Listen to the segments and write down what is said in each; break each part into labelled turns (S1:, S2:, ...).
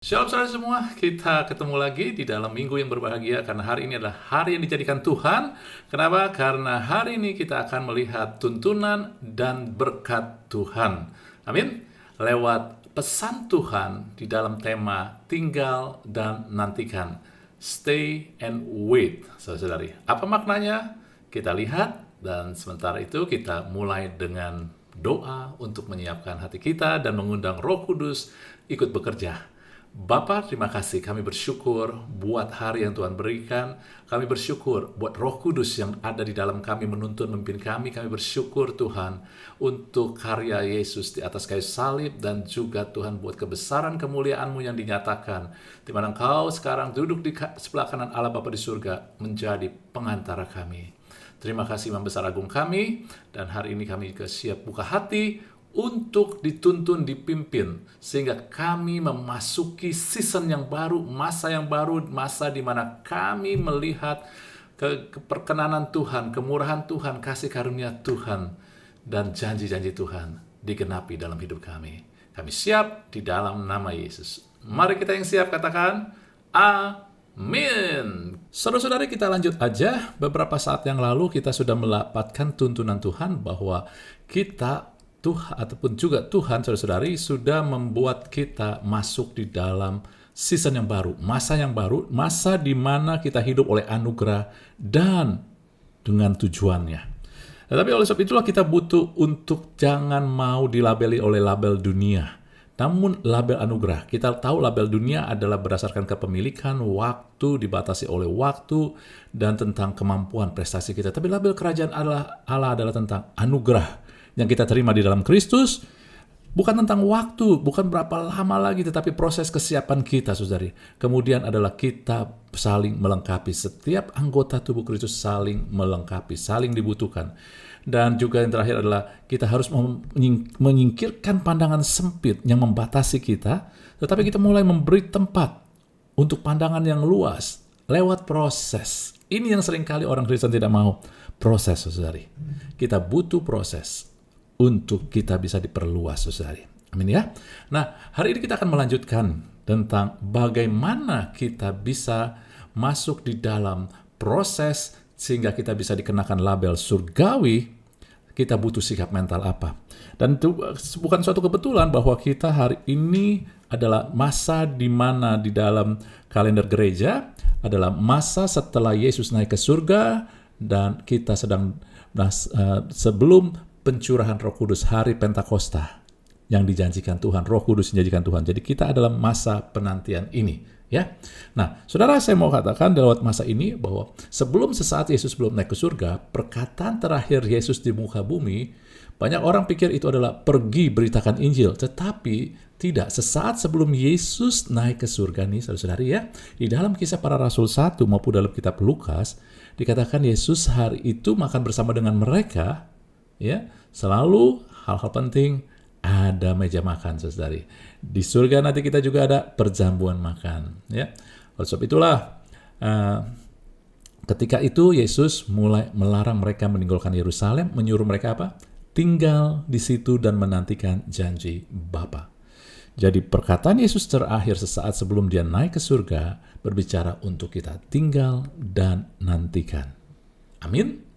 S1: Shalom saudara semua, kita ketemu lagi di dalam minggu yang berbahagia karena hari ini adalah hari yang dijadikan Tuhan. Kenapa? Karena hari ini kita akan melihat tuntunan dan berkat Tuhan. Amin. Lewat pesan Tuhan di dalam tema tinggal dan nantikan. Stay and wait, saudara-saudari. Apa maknanya? Kita lihat dan sementara itu kita mulai dengan doa untuk menyiapkan hati kita dan mengundang Roh Kudus ikut bekerja. Bapa, terima kasih. Kami bersyukur buat hari yang Tuhan berikan. Kami bersyukur buat Roh Kudus yang ada di dalam kami menuntun memimpin kami. Kami bersyukur Tuhan untuk karya Yesus di atas kayu salib dan juga Tuhan buat kebesaran kemuliaan-Mu yang dinyatakan. Di mana Engkau sekarang duduk di sebelah kanan Allah Bapa di surga menjadi pengantara kami. Terima kasih Imam Besar Agung kami, dan hari ini kami siap buka hati untuk dituntun, dipimpin, sehingga kami memasuki season yang baru, masa di mana kami melihat keperkenanan Tuhan, kemurahan Tuhan, kasih karunia Tuhan, dan janji-janji Tuhan digenapi dalam hidup kami. Kami siap di dalam nama Yesus. Mari kita yang siap katakan, Amin. Saudara-saudari, kita lanjut aja. Beberapa saat yang lalu kita sudah mendapatkan tuntunan Tuhan bahwa kita Tuhan ataupun juga Tuhan, saudara-saudari, sudah membuat kita masuk di dalam season yang baru, masa di mana kita hidup oleh anugerah dan dengan tujuannya. Tetapi oleh sebab itulah kita butuh untuk jangan mau dilabeli oleh label dunia, namun label anugerah. Kita tahu label dunia adalah berdasarkan kepemilikan, waktu, dibatasi oleh waktu, dan tentang kemampuan prestasi kita. Tapi label kerajaan Allah adalah tentang anugerah yang kita terima di dalam Kristus, bukan tentang waktu, bukan berapa lama lagi, tetapi proses kesiapan kita, saudari. Kemudian adalah kita saling melengkapi. Setiap anggota tubuh Kristus saling melengkapi, saling dibutuhkan. Dan juga yang terakhir adalah kita harus menyingkirkan pandangan sempit yang membatasi kita, tetapi kita mulai memberi tempat untuk pandangan yang luas lewat proses. Ini yang seringkali orang Kristen tidak mau. Proses, saudari. Kita butuh proses untuk kita bisa diperluas, saudari. Amin ya. Nah, hari ini kita akan melanjutkan tentang bagaimana kita bisa masuk di dalam proses sehingga kita bisa dikenakan label surgawi. Kita butuh sikap mental apa? Dan itu bukan suatu kebetulan bahwa kita hari ini adalah masa di mana di dalam kalender gereja adalah masa setelah Yesus naik ke surga, dan kita sedang sebelum pencurahan Roh Kudus, hari Pentakosta yang dijanjikan Tuhan, Roh Kudus dijanjikan Tuhan. Jadi kita adalah masa penantian ini, ya. Nah, saudara, saya mau katakan lewat masa ini bahwa sebelum sesaat Yesus belum naik ke surga, perkataan terakhir Yesus di muka bumi, banyak orang pikir itu adalah pergi beritakan Injil, tetapi tidak. Sesaat sebelum Yesus naik ke surga nih, saudara-saudari ya, di dalam Kisah Para Rasul 1 maupun dalam kitab Lukas, dikatakan Yesus hari itu makan bersama dengan mereka, ya, selalu hal-hal penting ada meja makan, saudari. Di surga nanti kita juga ada perjamuan makan, ya. Oleh sebab itulah ketika itu Yesus mulai melarang mereka meninggalkan Yerusalem, menyuruh mereka apa? Tinggal di situ dan menantikan janji Bapa. Jadi perkataan Yesus terakhir sesaat sebelum dia naik ke surga berbicara untuk kita tinggal dan nantikan. Amin.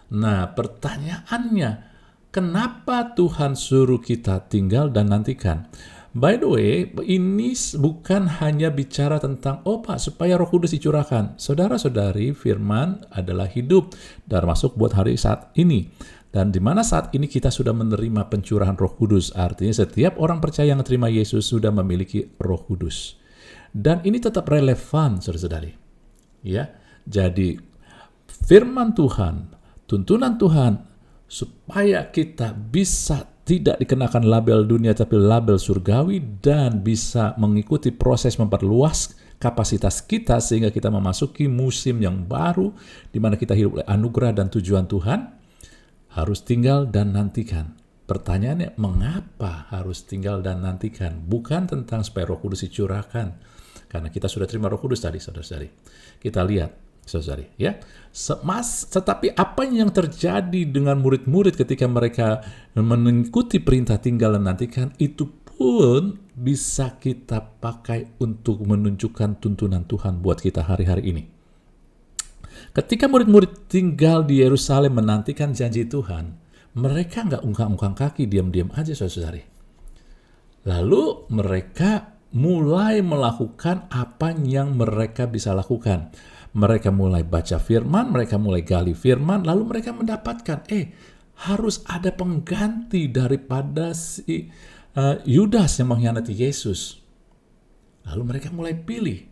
S1: Nah, pertanyaannya, kenapa Tuhan suruh kita tinggal dan nantikan? By the way, ini bukan hanya bicara tentang, Pak, supaya Roh Kudus dicurahkan. Saudara-saudari, firman adalah hidup, dan masuk buat hari saat ini. Dan di mana saat ini kita sudah menerima pencurahan Roh Kudus. Artinya setiap orang percaya yang terima Yesus sudah memiliki Roh Kudus. Dan ini tetap relevan, saudara-saudari. Ya, jadi firman Tuhan, tuntunan Tuhan, supaya kita bisa tidak dikenakan label dunia tapi label surgawi, dan bisa mengikuti proses memperluas kapasitas kita sehingga kita memasuki musim yang baru di mana kita hidup oleh anugerah dan tujuan Tuhan, harus tinggal dan nantikan. Pertanyaannya, mengapa harus tinggal dan nantikan? Bukan tentang supaya Roh Kudus dicurahkan, karena kita sudah terima Roh Kudus tadi, saudara-saudari. Kita lihat, saudari, ya. Tetapi apa yang terjadi dengan murid-murid ketika mereka mengikuti perintah tinggal dan nantikan, itu pun bisa kita pakai untuk menunjukkan tuntunan Tuhan buat kita hari-hari ini. Ketika murid-murid tinggal di Yerusalem menantikan janji Tuhan, mereka nggak ungkang-ungkang kaki, diam-diam aja saudara-saudari. Lalu mereka mulai melakukan apa yang mereka bisa lakukan. Mereka mulai baca firman, mereka mulai gali firman, lalu mereka mendapatkan, harus ada pengganti daripada si Yudas yang mengkhianati Yesus. Lalu mereka mulai pilih.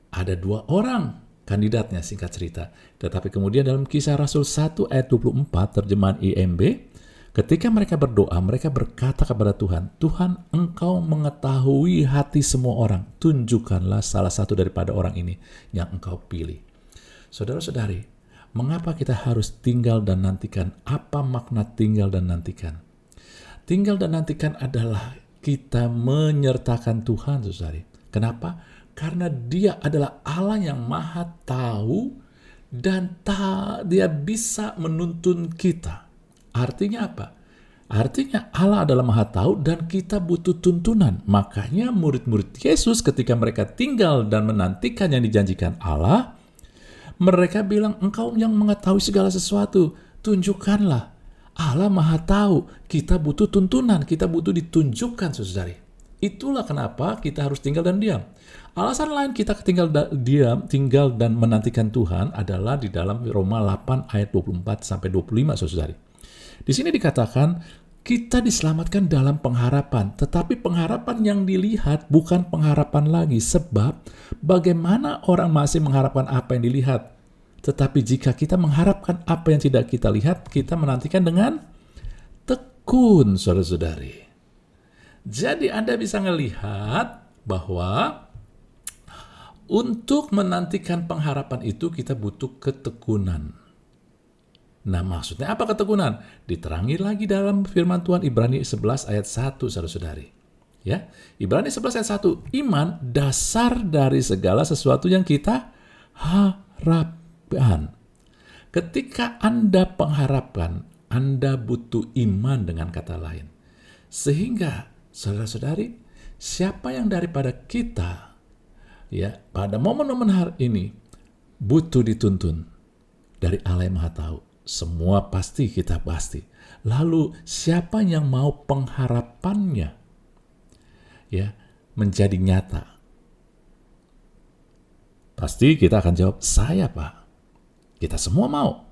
S1: Ada 2 orang kandidatnya, singkat cerita. Tetapi kemudian dalam Kisah Rasul 1 ayat 24 terjemahan IMB, ketika mereka berdoa, mereka berkata kepada Tuhan, Tuhan, Engkau mengetahui hati semua orang. Tunjukkanlah salah satu daripada orang ini yang Engkau pilih. Saudara-saudari, mengapa kita harus tinggal dan nantikan? Apa makna tinggal dan nantikan? Tinggal dan nantikan adalah kita menyertakan Tuhan, saudari. Kenapa? Karena Dia adalah Allah yang Maha Tahu dan Dia bisa menuntun kita. Artinya apa? Artinya Allah adalah Maha Tahu dan kita butuh tuntunan. Makanya murid-murid Yesus ketika mereka tinggal dan menantikan yang dijanjikan Allah, mereka bilang, Engkau yang mengetahui segala sesuatu, tunjukkanlah. Allah Maha Tahu, kita butuh tuntunan, kita butuh ditunjukkan, saudari. Itulah kenapa kita harus tinggal dan diam. Alasan lain kita tinggal dan menantikan Tuhan adalah di dalam Roma 8 ayat 24 sampai 25, saudari. Di sini dikatakan kita diselamatkan dalam pengharapan, tetapi pengharapan yang dilihat bukan pengharapan lagi, sebab bagaimana orang masih mengharapkan apa yang dilihat? Tetapi jika kita mengharapkan apa yang tidak kita lihat, kita menantikan dengan tekun, saudara-saudari. Jadi Anda bisa melihat bahwa untuk menantikan pengharapan itu kita butuh ketekunan. Nah, maksudnya apa ketekunan? Diterangi lagi dalam firman Tuhan Ibrani 11 ayat 1, saudara-saudari. Ya, Ibrani 11 ayat 1, iman dasar dari segala sesuatu yang kita harapkan. Ketika Anda pengharapan, Anda butuh iman dengan kata lain. Sehingga, saudara-saudari, siapa yang daripada kita pada momen-momen hari ini butuh dituntun dari Allah yang Maha Tahu. Semua pasti kita pasti. Lalu siapa yang mau pengharapannya menjadi nyata? Pasti kita akan jawab, saya Pak. Kita semua mau.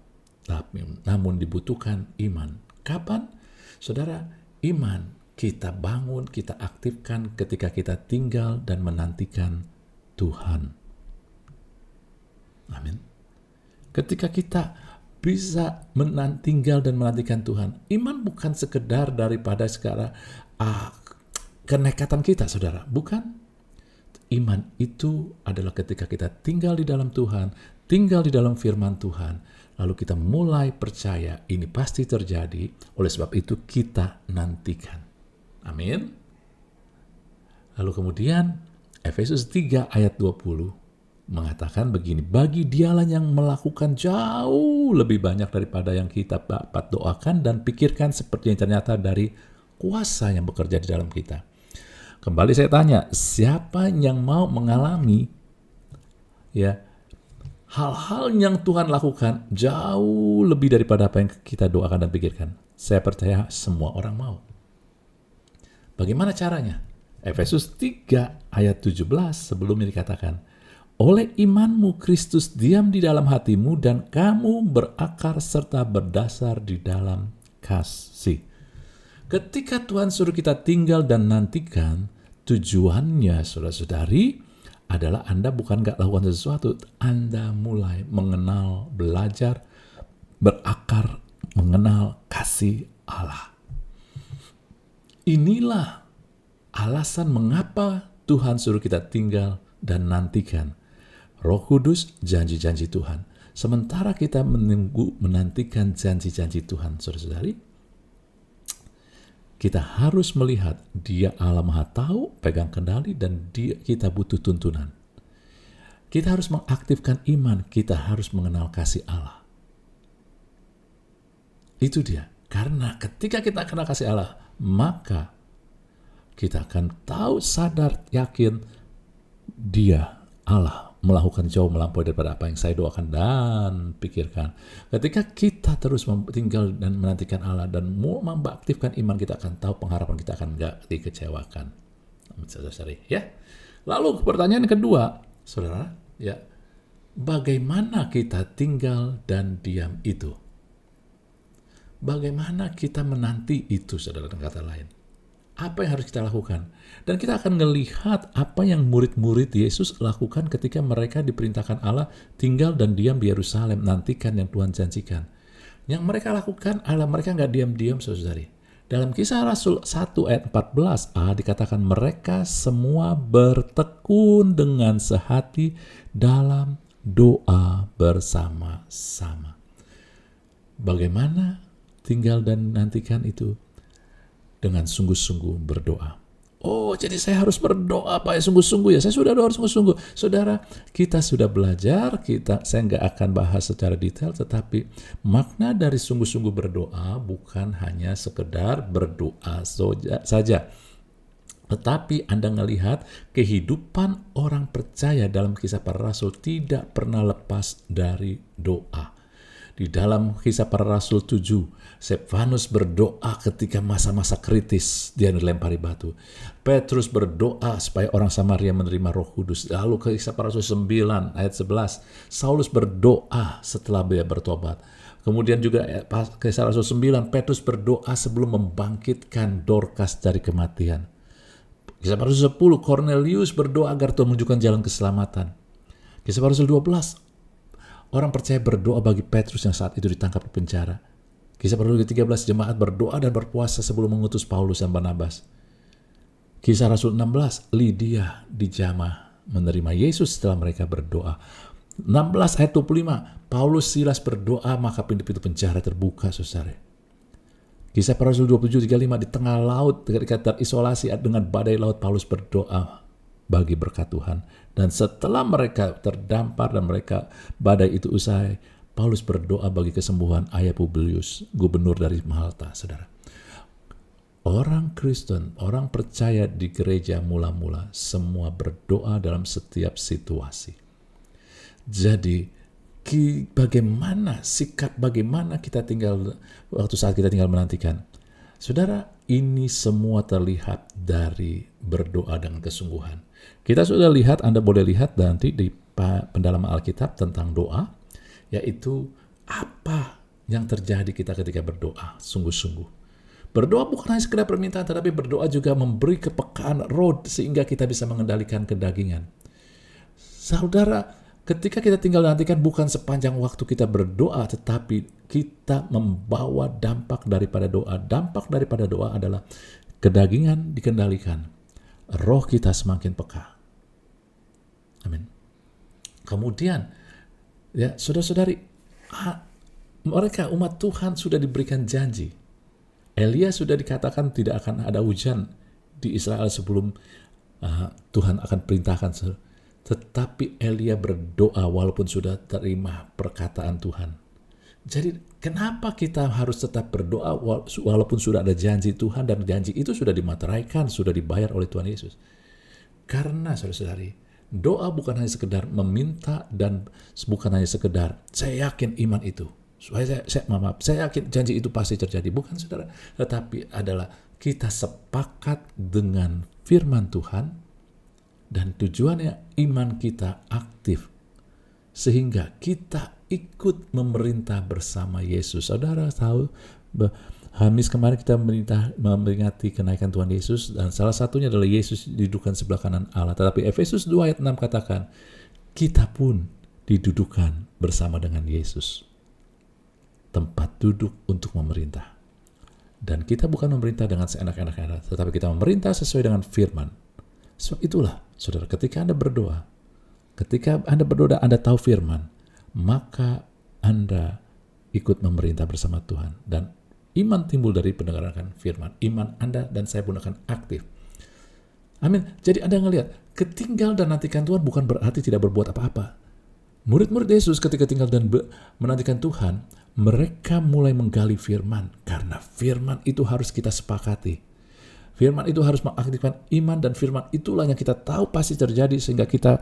S1: Namun dibutuhkan iman. Kapan? Saudara, iman kita bangun, kita aktifkan ketika kita tinggal dan menantikan Tuhan. Amin. Ketika kita bisa tinggal dan menantikan Tuhan, iman bukan sekedar daripada sekarang kenekatan kita, saudara. Bukan. Iman itu adalah ketika kita tinggal di dalam Tuhan, tinggal di dalam firman Tuhan, lalu kita mulai percaya ini pasti terjadi, oleh sebab itu kita nantikan. Amin. Lalu kemudian Efesus 3 ayat 20 mengatakan begini, bagi Dialah yang melakukan jauh lebih banyak daripada yang kita dapat doakan dan pikirkan, seperti yang ternyata dari kuasa yang bekerja di dalam kita. Kembali saya tanya, siapa yang mau mengalami hal-hal yang Tuhan lakukan jauh lebih daripada apa yang kita doakan dan pikirkan? Saya percaya semua orang mau. Bagaimana caranya? Efesus 3 ayat 17 sebelumnya dikatakan, oleh imanmu Kristus diam di dalam hatimu dan kamu berakar serta berdasar di dalam kasih. Ketika Tuhan suruh kita tinggal dan nantikan, tujuannya saudara-saudari adalah Anda bukan gak lakukan sesuatu, Anda mulai mengenal, belajar, berakar, mengenal kasih Allah. Inilah alasan mengapa Tuhan suruh kita tinggal dan nantikan Roh Kudus, janji-janji Tuhan. Sementara kita menantikan janji-janji Tuhan, saudara-saudari, kita harus melihat Dia Allah Maha Tahu, pegang kendali, dan kita butuh tuntunan. Kita harus mengaktifkan iman, kita harus mengenal kasih Allah. Itu dia. Karena ketika kita kenal kasih Allah, maka kita akan tahu, sadar, yakin Dia, Allah, melakukan jauh melampaui daripada apa yang saya doakan dan pikirkan. Ketika kita terus tinggal dan menantikan Allah dan mau mengaktifkan iman, kita akan tahu pengharapan kita akan gak dikecewakan. Ya. Lalu pertanyaan kedua, saudara, ya, bagaimana kita tinggal dan diam itu? Bagaimana kita menanti itu, saudara, dengan kata lain? Apa yang harus kita lakukan? Dan kita akan melihat apa yang murid-murid Yesus lakukan ketika mereka diperintahkan Allah tinggal dan diam di Yerusalem, nantikan yang Tuhan janjikan. Yang mereka lakukan adalah mereka nggak diam-diam, saudari. Dalam Kisah Rasul 1 ayat 14a dikatakan mereka semua bertekun dengan sehati dalam doa bersama-sama. Bagaimana tinggal dan nantikan itu? Dengan sungguh-sungguh berdoa. Oh, jadi saya harus berdoa Pak, sungguh-sungguh ya. Saya sudah doa sungguh-sungguh. Saudara, kita sudah belajar, saya nggak akan bahas secara detail, tetapi makna dari sungguh-sungguh berdoa bukan hanya sekedar berdoa saja. Tetapi Anda melihat kehidupan orang percaya dalam Kisah Para Rasul tidak pernah lepas dari doa. Di dalam Kisah Para Rasul 7, Stefanus berdoa ketika masa-masa kritis, dia dilempari batu. Petrus berdoa supaya orang Samaria menerima Roh Kudus. Lalu Kisah Para Rasul 9 ayat 11, Saulus berdoa setelah dia bertobat. Kemudian juga Kisah Rasul 9, Petrus berdoa sebelum membangkitkan Dorcas dari kematian. Kisah Para Rasul 10, Cornelius berdoa agar Tuhan menunjukkan jalan keselamatan. Kisah Para Rasul 12, orang percaya berdoa bagi Petrus yang saat itu ditangkap di penjara. Kisah Para Rasul 13, jemaat berdoa dan berpuasa sebelum mengutus Paulus dan Barnabas. Kisah Rasul 16, Lydia dijamah menerima Yesus setelah mereka berdoa. 16 ayat 25, Paulus Silas berdoa maka pintu-pintu penjara terbuka, saudara. Kisah Para Rasul 27:35, di tengah laut ketika terisolasi dengan badai laut, Paulus berdoa bagi berkat Tuhan. Dan setelah mereka terdampar dan mereka badai itu usai, Paulus berdoa bagi kesembuhan ayah Publius, gubernur dari Malta, saudara. Orang Kristen, orang percaya di gereja mula-mula, semua berdoa dalam setiap situasi. Jadi, bagaimana sikap, bagaimana kita tinggal, waktu saat kita tinggal menantikan. Saudara, ini semua terlihat dari berdoa dengan kesungguhan. Kita sudah lihat, Anda boleh lihat nanti di pendalaman Alkitab tentang doa, yaitu apa yang terjadi kita ketika berdoa sungguh-sungguh. Berdoa bukan hanya sekedar permintaan, tetapi berdoa juga memberi kepekaan roh sehingga kita bisa mengendalikan kedagingan. Saudara, ketika kita tinggal nantikan bukan sepanjang waktu kita berdoa, tetapi kita membawa dampak daripada doa. Dampak daripada doa adalah kedagingan dikendalikan. Roh kita semakin peka. Amin. Kemudian, ya saudara-saudari, mereka umat Tuhan sudah diberikan janji. Elia sudah dikatakan tidak akan ada hujan di Israel sebelum Tuhan akan perintahkan. Tetapi Elia berdoa walaupun sudah terima perkataan Tuhan. Jadi kenapa kita harus tetap berdoa walaupun sudah ada janji Tuhan dan janji itu sudah dimateraikan, sudah dibayar oleh Tuhan Yesus? Karena saudara-saudari, doa bukan hanya sekedar meminta dan bukan hanya sekedar saya yakin iman itu. Saya yakin janji itu pasti terjadi. Bukan saudara, tetapi adalah kita sepakat dengan firman Tuhan dan tujuannya iman kita aktif sehingga kita ikut memerintah bersama Yesus. Saudara tahu, Hamis kemarin kita memperingati kenaikan Tuhan Yesus dan salah satunya adalah Yesus didudukan sebelah kanan Allah. Tetapi Efesus 2 ayat 6 katakan, kita pun didudukan bersama dengan Yesus. Tempat duduk untuk memerintah. Dan kita bukan memerintah dengan seenak-enaknya, tetapi kita memerintah sesuai dengan firman. Sebab itulah, saudara, ketika Anda berdoa, Anda tahu firman, maka Anda ikut memerintah bersama Tuhan. Dan iman timbul dari pendengaran firman. Iman Anda dan saya pun akan aktif. Amin. Jadi Anda ngelihat, ketinggal dan nantikan Tuhan bukan berarti tidak berbuat apa-apa. Murid-murid Yesus ketika tinggal dan menantikan Tuhan, mereka mulai menggali firman. Karena firman itu harus kita sepakati. Firman itu harus mengaktifkan iman, dan firman itulah yang kita tahu pasti terjadi, sehingga kita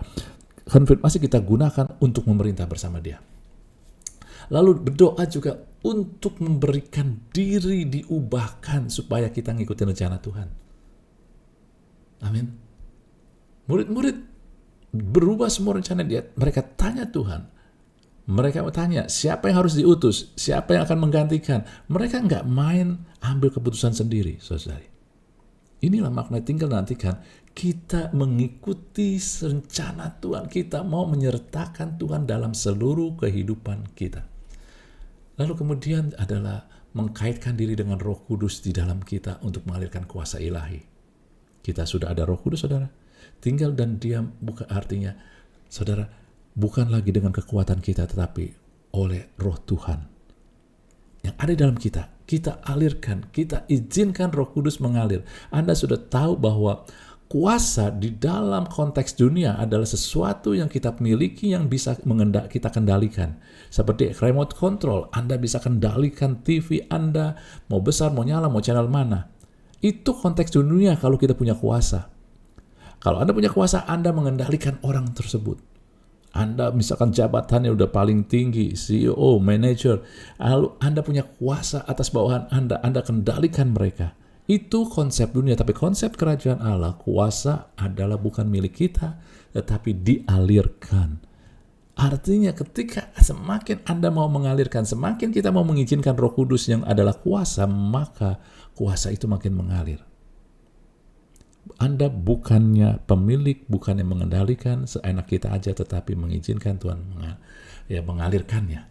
S1: konfirmasi, kita gunakan untuk memerintah bersama Dia. Lalu berdoa juga untuk memberikan diri diubahkan supaya kita ngikutin rencana Tuhan. Amin. Murid-murid berubah semua rencana Dia. Mereka tanya Tuhan. Mereka bertanya, siapa yang harus diutus? Siapa yang akan menggantikan? Mereka nggak main ambil keputusan sendiri, saudari. Inilah makna tinggal nantikan. Kita mengikuti rencana Tuhan. Kita mau menyertakan Tuhan dalam seluruh kehidupan kita. Lalu kemudian adalah mengkaitkan diri dengan Roh Kudus di dalam kita untuk mengalirkan kuasa ilahi. Kita sudah ada Roh Kudus, saudara. Tinggal dan diam bukan artinya, saudara, bukan lagi dengan kekuatan kita, tetapi oleh Roh Tuhan yang ada di dalam kita. Kita alirkan, kita izinkan Roh Kudus mengalir. Anda sudah tahu bahwa kuasa di dalam konteks dunia adalah sesuatu yang kita miliki, yang bisa kita kendalikan. Seperti remote control, Anda bisa kendalikan TV Anda, mau besar, mau nyala, mau channel mana. Itu konteks dunia kalau kita punya kuasa. Kalau Anda punya kuasa, Anda mengendalikan orang tersebut. Anda misalkan jabatannya udah paling tinggi, CEO, manager, lalu Anda punya kuasa atas bawahan Anda kendalikan mereka. Itu konsep dunia, tapi konsep kerajaan Allah, kuasa adalah bukan milik kita, tetapi dialirkan. Artinya ketika semakin Anda mau mengalirkan, semakin kita mau mengizinkan Roh Kudus yang adalah kuasa, maka kuasa itu makin mengalir. Anda bukannya pemilik, bukannya mengendalikan seenak kita aja, tetapi mengizinkan Tuhan mengalirkannya.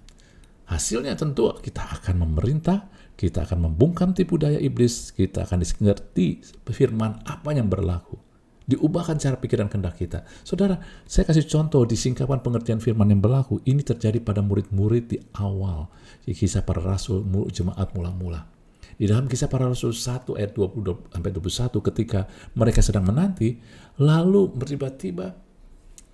S1: Hasilnya tentu kita akan memerintah, kita akan membungkam tipu daya iblis, kita akan mengerti firman apa yang berlaku. Diubahkan cara pikiran kehendak kita. Saudara, saya kasih contoh di singkapan pengertian firman yang berlaku. Ini terjadi pada murid-murid di awal. Di Kisah Para Rasul, jemaat mula-mula. Di dalam Kisah Para Rasul 1 ayat 20-21, ketika mereka sedang menanti, lalu tiba-tiba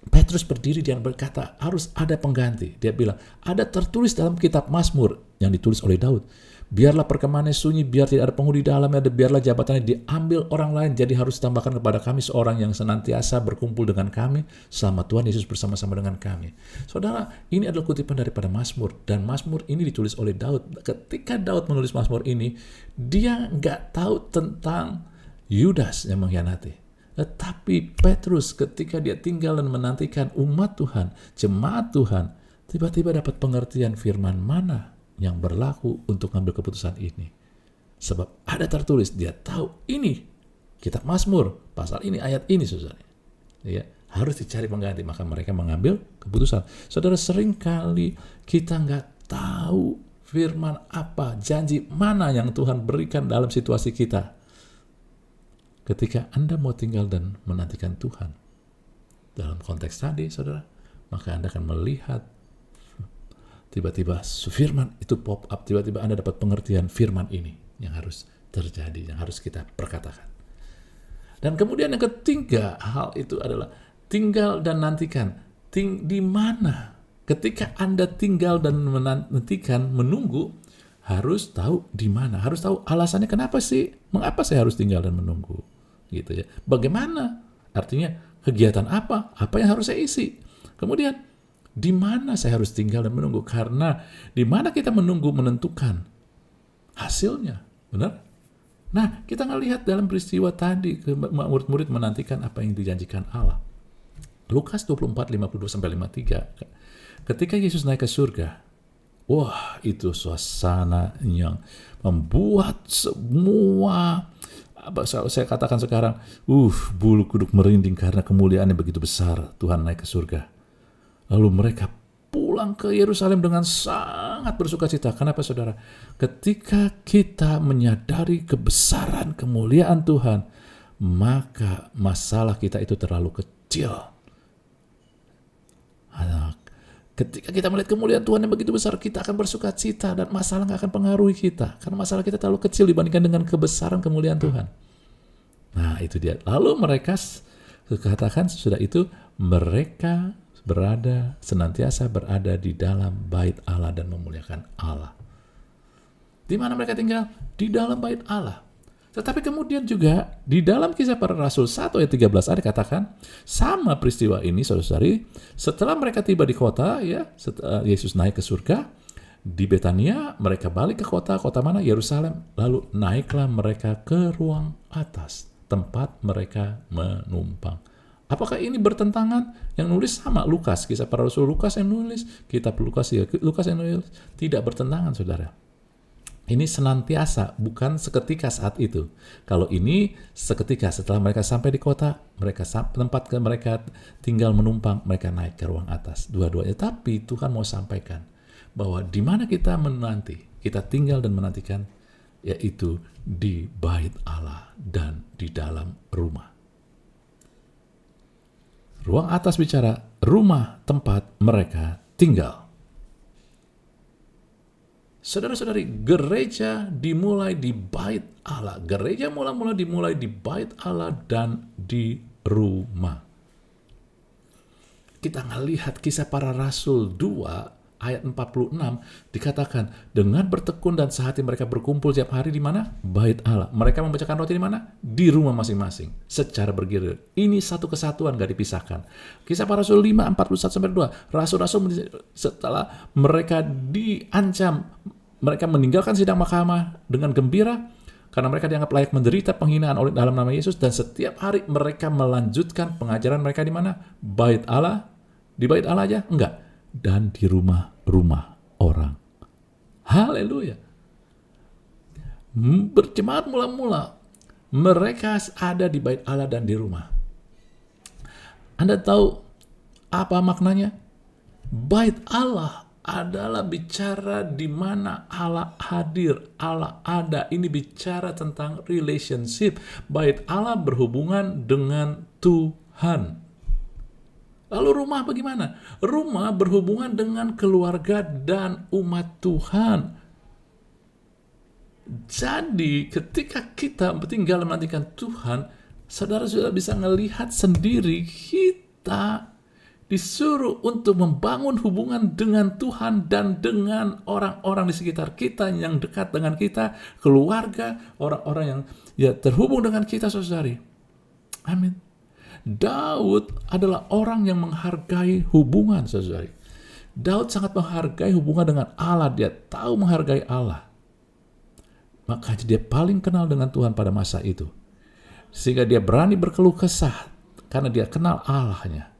S1: Petrus berdiri dan berkata, harus ada pengganti. Dia bilang, ada tertulis dalam kitab Mazmur yang ditulis oleh Daud. Biarlah perkemahannya sunyi, biar tidak ada penghuni di dalamnya, biarlah jabatannya diambil orang lain, jadi harus tambahkan kepada kami seorang yang senantiasa berkumpul dengan kami, selama Tuhan Yesus bersama-sama dengan kami. Saudara, ini adalah kutipan daripada Mazmur, dan Mazmur ini ditulis oleh Daud. Ketika Daud menulis Mazmur ini, dia nggak tahu tentang Yudas yang mengkhianati. Tetapi Petrus ketika dia tinggal dan menantikan umat Tuhan, jemaat Tuhan, tiba-tiba dapat pengertian firman mana yang berlaku untuk mengambil keputusan ini. Sebab ada tertulis, dia tahu ini kitab Mazmur, pasal ini, ayat ini, saudara. Ya, harus dicari pengganti, maka mereka mengambil keputusan. Saudara, seringkali kita nggak tahu firman apa, janji mana yang Tuhan berikan dalam situasi kita. Ketika Anda mau tinggal dan menantikan Tuhan dalam konteks tadi, saudara, maka Anda akan melihat tiba-tiba firman itu pop up, tiba-tiba Anda dapat pengertian firman ini yang harus terjadi, yang harus kita perkatakan. Dan kemudian yang ketiga hal itu adalah tinggal dan nantikan. Di mana? Ketika Anda tinggal dan menantikan, menunggu, harus tahu di mana, harus tahu alasannya kenapa sih, mengapa saya harus tinggal dan menunggu, gitu ya. Bagaimana? Artinya kegiatan apa yang harus saya isi. Kemudian di mana saya harus tinggal dan menunggu? Karena di mana kita menunggu menentukan hasilnya, benar? Nah, kita ngelihat dalam peristiwa tadi, murid-murid menantikan apa yang dijanjikan Allah. Lukas 24:52-53. Ketika Yesus naik ke surga, wah, itu suasana yang membuat semua, saya katakan sekarang, bulu kuduk merinding karena kemuliaannya begitu besar. Tuhan naik ke surga. Lalu mereka pulang ke Yerusalem dengan sangat bersuka cita. Kenapa, saudara? Ketika kita menyadari kebesaran kemuliaan Tuhan, maka masalah kita itu terlalu kecil. Ketika kita melihat kemuliaan Tuhan yang begitu besar, kita akan bersuka cita dan masalah nggak akan pengaruhi kita. Karena masalah kita terlalu kecil dibandingkan dengan kebesaran kemuliaan Tuhan. Nah, itu dia. Lalu mereka katakan sudah itu, mereka senantiasa berada di dalam bait Allah dan memuliakan Allah. Di mana mereka tinggal? Di dalam bait Allah. Tetapi kemudian juga di dalam Kisah Para Rasul 1 ayat 13 ada katakan, sama peristiwa ini saudara-saudari, setelah mereka tiba di kota, ya, Yesus naik ke surga, di Betania mereka balik ke kota mana? Yerusalem. Lalu naiklah mereka ke ruang atas, tempat mereka menumpang. Apakah ini bertentangan? Yang nulis sama Lukas, Kisah Para Rasul Lukas yang nulis, kitab Lukas yang nulis, tidak bertentangan saudara. Ini senantiasa, bukan seketika saat itu. Kalau ini seketika setelah mereka sampai di kota, tempat mereka tinggal menumpang, mereka naik ke ruang atas. Dua-duanya. Tapi Tuhan mau sampaikan bahwa di mana kita menanti, kita tinggal dan menantikan, yaitu di bait Allah dan di dalam rumah. Ruang atas bicara rumah tempat mereka tinggal. Saudara-saudari, gereja dimulai di bait Allah. Gereja mula-mula dimulai di bait Allah dan di rumah. Kita ngelihat Kisah Para Rasul 2 ayat 46 dikatakan, dengan bertekun dan sehati mereka berkumpul tiap hari di mana? Bait Allah. Mereka membacakan roti di mana? Di rumah masing-masing, secara bergilir. Ini satu kesatuan, gak dipisahkan. Kisah Para Rasul 5 41-2, rasul-rasul setelah mereka diancam, mereka meninggalkan sidang mahkamah dengan gembira karena mereka dianggap layak menderita penghinaan oleh dalam nama Yesus, dan setiap hari mereka melanjutkan pengajaran mereka di mana? Bait Allah. Di bait Allah aja? Enggak. Dan di rumah-rumah orang. Haleluya. Berjemaat mula-mula mereka ada di bait Allah dan di rumah. Anda tahu apa maknanya? Bait Allah adalah bicara di mana Allah hadir, Allah ada. Ini bicara tentang relationship. Bait Allah berhubungan dengan Tuhan. Lalu rumah bagaimana? Rumah berhubungan dengan keluarga dan umat Tuhan. Jadi ketika kita tinggal menantikan Tuhan, saudara sudah bisa melihat sendiri kita disuruh untuk membangun hubungan dengan Tuhan dan dengan orang-orang di sekitar kita yang dekat dengan kita, keluarga, orang-orang yang terhubung dengan kita, saudari. Amin. Daud adalah orang yang menghargai hubungan, saudari. Daud sangat menghargai hubungan dengan Allah. Dia tahu menghargai Allah. Makanya dia paling kenal dengan Tuhan pada masa itu. Sehingga dia berani berkeluh kesah karena dia kenal Allahnya.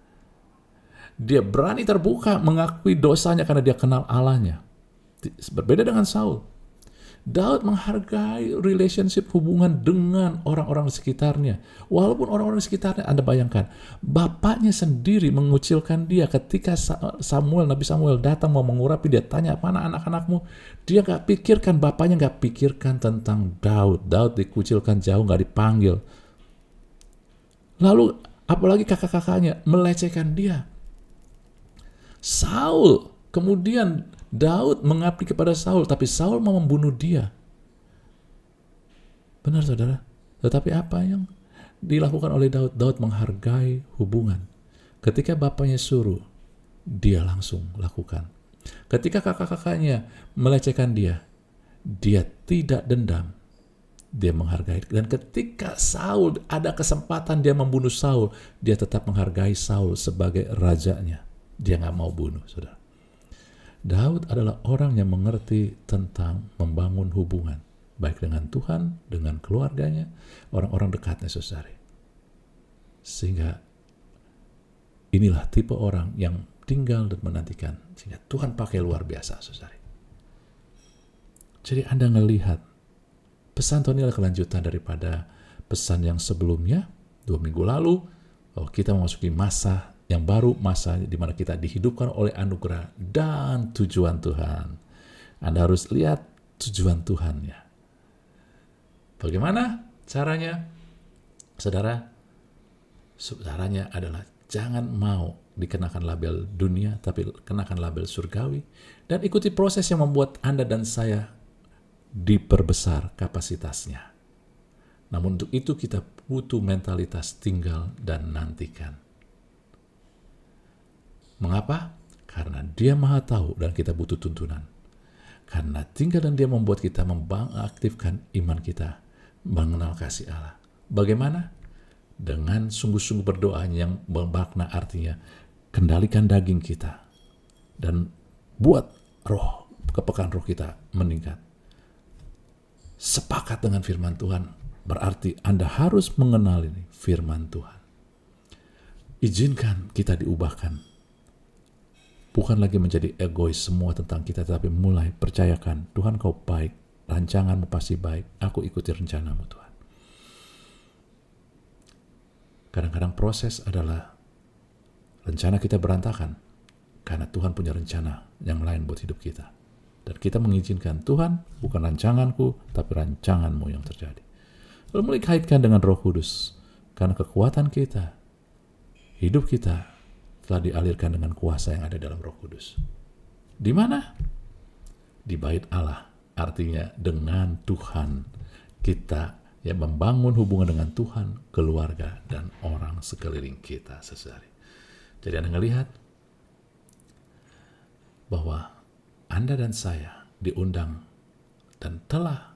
S1: Dia berani terbuka mengakui dosanya karena dia kenal Allahnya. Berbeda dengan Saul. Daud menghargai relationship hubungan dengan orang-orang di sekitarnya. Walaupun orang-orang di sekitarnya, Anda bayangkan, bapaknya sendiri mengucilkan dia ketika Nabi Samuel datang mau mengurapi, dia tanya, mana anak-anakmu? Dia gak pikirkan, bapaknya gak pikirkan tentang Daud. Daud dikucilkan jauh, gak dipanggil. Lalu, apalagi kakak-kakaknya melecehkan dia. Saul, kemudian Daud mengabdi kepada Saul, tapi Saul mau membunuh dia. Benar, saudara? Tetapi apa yang dilakukan oleh Daud? Daud menghargai hubungan. Ketika bapaknya suruh, dia langsung lakukan. Ketika kakak-kakaknya melecehkan dia tidak dendam. Dia menghargai. Dan ketika Saul ada kesempatan dia membunuh Saul, dia tetap menghargai Saul sebagai rajanya. Dia nggak mau bunuh, saudara. Daud adalah orang yang mengerti tentang membangun hubungan, baik dengan Tuhan, dengan keluarganya, orang-orang dekatnya, saudari. Sehingga inilah tipe orang yang tinggal dan menantikan, sehingga Tuhan pakai luar biasa, saudari. Jadi Anda melihat, pesan Tuhan adalah kelanjutan daripada pesan yang sebelumnya, 2 minggu lalu, kita memasuki masa yang baru, masa di mana kita dihidupkan oleh anugerah dan tujuan Tuhan. Anda harus lihat tujuan Tuhannya. Bagaimana caranya? Saudara, caranya adalah jangan mau dikenakan label dunia, tapi kenakan label surgawi, dan ikuti proses yang membuat Anda dan saya diperbesar kapasitasnya. Namun untuk itu kita butuh mentalitas tinggal dan nantikan. Mengapa? Karena Dia Maha Tahu dan kita butuh tuntunan. Karena tinggal dan Dia membuat kita mengaktifkan iman kita. mengenal kasih Allah. Bagaimana? Dengan sungguh-sungguh berdoa yang bermakna artinya kendalikan daging kita dan buat kepekaan roh kita meningkat. Sepakat dengan firman Tuhan berarti Anda harus mengenal ini firman Tuhan. Izinkan kita diubahkan. Bukan lagi menjadi egois semua tentang kita, tapi mulai percayakan, Tuhan kau baik, rancanganmu pasti baik, aku ikuti rencanamu Tuhan. Kadang-kadang proses adalah rencana kita berantakan, karena Tuhan punya rencana yang lain buat hidup kita. Dan kita mengizinkan, Tuhan bukan rancanganku, tapi rancanganmu yang terjadi. Lalu mulai kaitkan dengan Roh Kudus. Karena kekuatan kita, hidup kita telah dialirkan dengan kuasa yang ada dalam Roh Kudus. Di mana? Di bait Allah. Artinya dengan Tuhan kita yang membangun hubungan dengan Tuhan, keluarga, dan orang sekeliling kita sehari. Jadi Anda melihat bahwa Anda dan saya diundang dan telah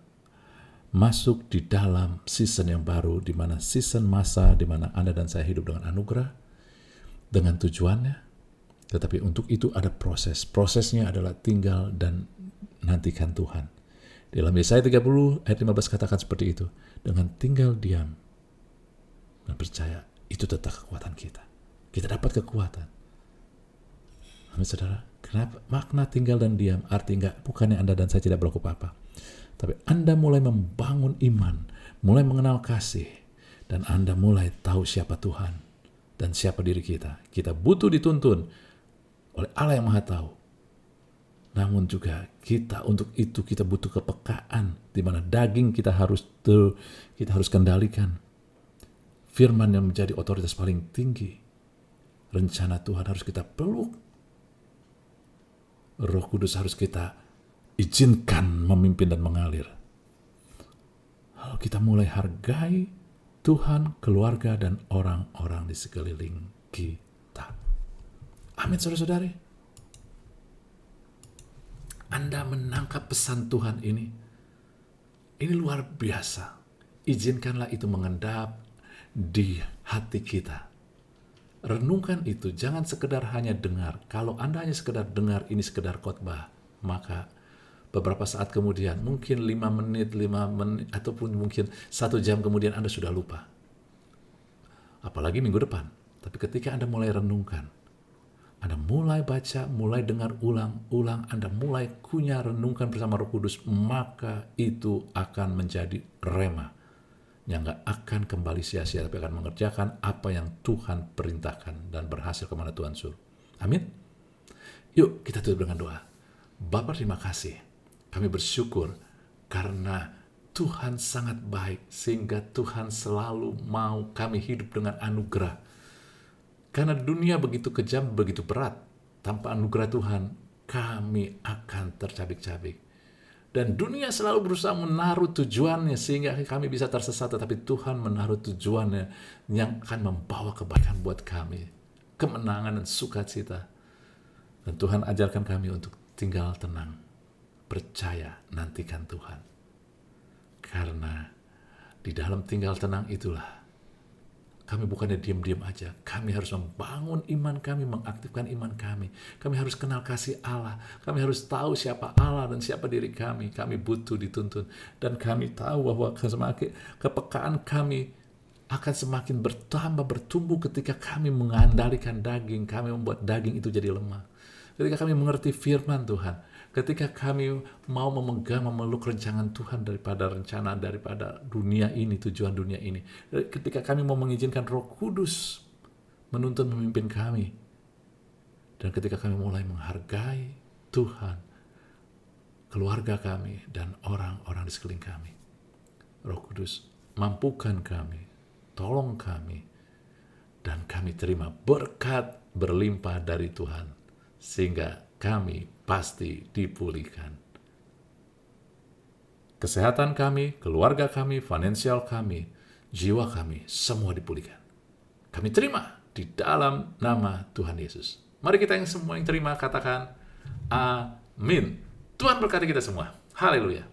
S1: masuk di dalam season yang baru, di mana season masa di mana Anda dan saya hidup dengan anugerah, dengan tujuannya, tetapi untuk itu ada proses. Prosesnya adalah tinggal dan nantikan Tuhan. Dalam Yesaya 30 ayat 15 katakan seperti itu. Dengan tinggal diam dan percaya, itu tetap kekuatan kita. Kita dapat kekuatan. Amin saudara. Kenapa? Makna tinggal dan diam artinya bukannya Anda dan saya tidak berlaku apa-apa. Tapi Anda mulai membangun iman, mulai mengenal kasih, dan Anda mulai tahu siapa Tuhan dan siapa diri kita. Kita butuh dituntun oleh Allah yang Maha Tahu. Namun juga untuk itu kita butuh kepekaan, di mana daging kita harus kendalikan. Firman yang menjadi otoritas paling tinggi. Rencana Tuhan harus kita peluk. Roh Kudus harus kita izinkan memimpin dan mengalir. Lalu kita mulai hargai Tuhan, keluarga, dan orang-orang di sekeliling kita. Amin, saudara-saudari. Anda menangkap pesan Tuhan ini. Ini luar biasa. Izinkanlah itu mengendap di hati kita. Renungkan itu, jangan sekedar hanya dengar. Kalau Anda hanya sekedar dengar, ini sekedar khotbah, maka beberapa saat kemudian, mungkin 5 menit, ataupun mungkin 1 jam kemudian Anda sudah lupa. Apalagi minggu depan. Tapi ketika Anda mulai renungkan, Anda mulai baca, mulai dengar ulang, Anda mulai kunyah, renungkan bersama Roh Kudus, maka itu akan menjadi rema. Yang gak akan kembali sia-sia, tapi akan mengerjakan apa yang Tuhan perintahkan dan berhasil kemana Tuhan suruh. Amin. Yuk kita tutup dengan doa. Bapa, terima kasih. Kami bersyukur karena Tuhan sangat baik, sehingga Tuhan selalu mau kami hidup dengan anugerah. Karena dunia begitu kejam, begitu berat. Tanpa anugerah Tuhan, kami akan tercabik-cabik. Dan dunia selalu berusaha menaruh tujuannya sehingga kami bisa tersesat. Tetapi Tuhan menaruh tujuannya yang akan membawa kebaikan buat kami. Kemenangan dan sukacita. Dan Tuhan ajarkan kami untuk tinggal tenang. Percaya, nantikan Tuhan. Karena di dalam tinggal tenang itulah kami bukannya diam-diam aja. Kami harus membangun iman kami, mengaktifkan iman kami. Kami harus kenal kasih Allah. Kami harus tahu siapa Allah dan siapa diri kami. Kami butuh dituntun. Dan kami tahu bahwa kepekaan kami akan semakin bertambah, bertumbuh ketika kami mengandalkan daging. Kami membuat daging itu jadi lemah. Ketika kami mengerti firman Tuhan. Ketika kami mau memeluk rancangan Tuhan daripada dunia ini, tujuan dunia ini. Ketika kami mau mengizinkan Roh Kudus menuntun memimpin kami. Dan ketika kami mulai menghargai Tuhan, keluarga kami, dan orang-orang di sekeliling kami. Roh Kudus, mampukan kami, tolong kami, dan kami terima berkat berlimpah dari Tuhan. Sehingga kami pasti dipulihkan. Kesehatan kami, keluarga kami, finansial kami, jiwa kami, semua dipulihkan. Kami terima di dalam nama Tuhan Yesus. Mari kita yang semua yang terima katakan, amin. Tuhan berkati kita semua. Haleluya.